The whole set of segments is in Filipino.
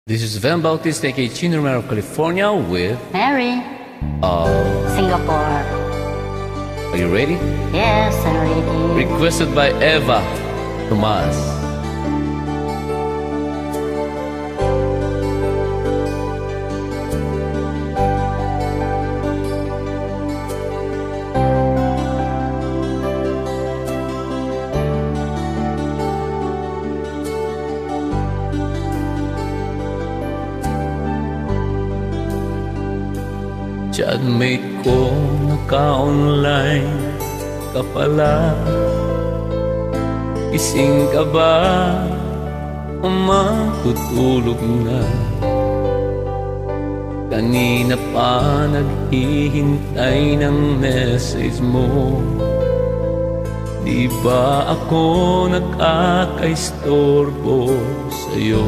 This is Van Bautista, aka Chino Romero, California with Mary, Singapore. Are you ready? Yes, I'm ready. Requested by Eva Tomas. Chatmate ko, naka-online ka pala. Gising ka ba o matutulog na? Kanina pa naghihintay ng message mo. Di ba ako nakakaistorbo sa'yo?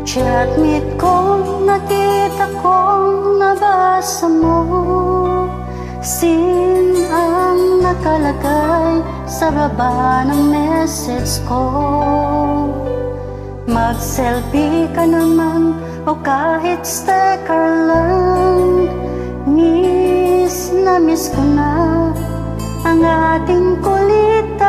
Chatmate ko, nakita kong nabasa mo. Sin ang nakalagay sa baba ng message ko. Mag-selfie ka naman o kahit sticker lang. Miss na miss ko na ang ating kulitan.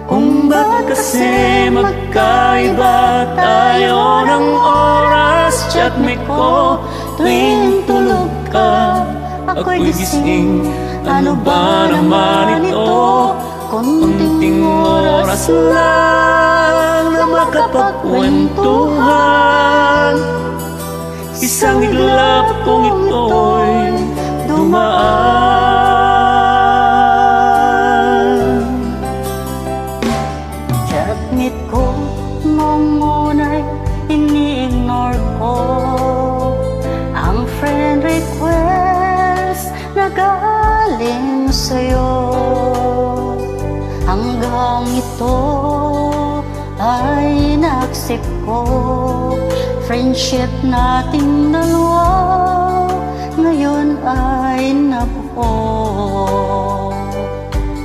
Kung ba't kasi magkaiba tayo ng oras? Chatmate ko, tuwing tulog ka, ako'y gising. Ano ba naman ito? Kunting oras lang na makapagkwentuhan. Isang iglap kung ito'y dumaan. Chatmate ko, noong una'y ini-ignore ko ang friend request na galing sa'yo. Hanggang ito ay inaksip ko. Friendship nating dalawa ngayon ay nabuo.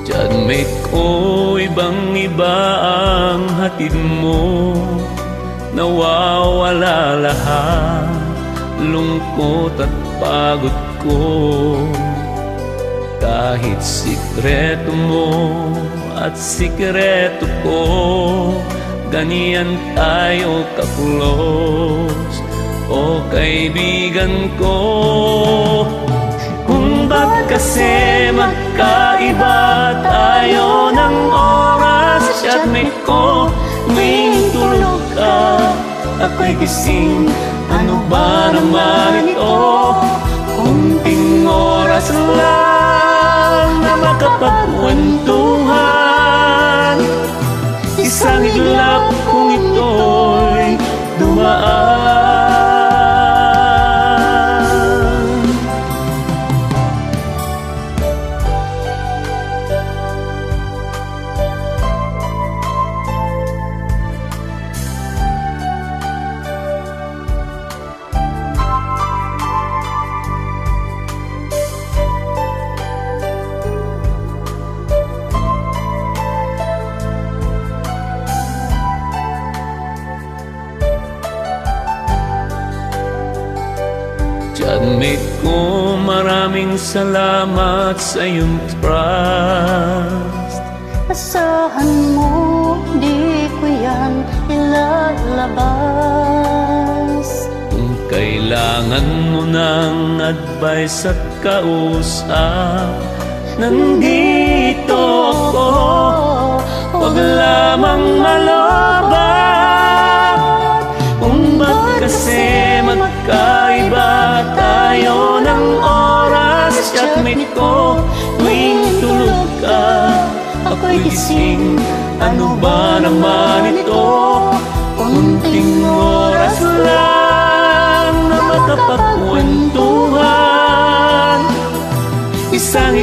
Chatmate ko, ibang-iba ang hatid mo. Nawawala lahat, lungkot at pagod ko. Kahit sikreto mo at sikreto ko, ganyan tayo ka-close, o kaibigan ko. Kung ba't kasi magkaiba tayo ng oras? Chatmate ko, tuwing tulog ka, ako'y gising. Ano ba naman ito? Kunting oras lang na makapagkwentuhan. Isang iglap kung ito'y dumaan. Chatmate ko, maraming salamat sa iyong trust. Asahan mo, di ko yan ilalabas. Kung kailangan mo ng advice at kausap, nandito ako. Huwag lamang malobat. Kung ba't kasi magkaiba tayo ng oras? Chatmate ko, tuwing tulog ka, ako'y gising. Ano ba naman ito? Kunting oras lang na makapagkwentuhan. Isang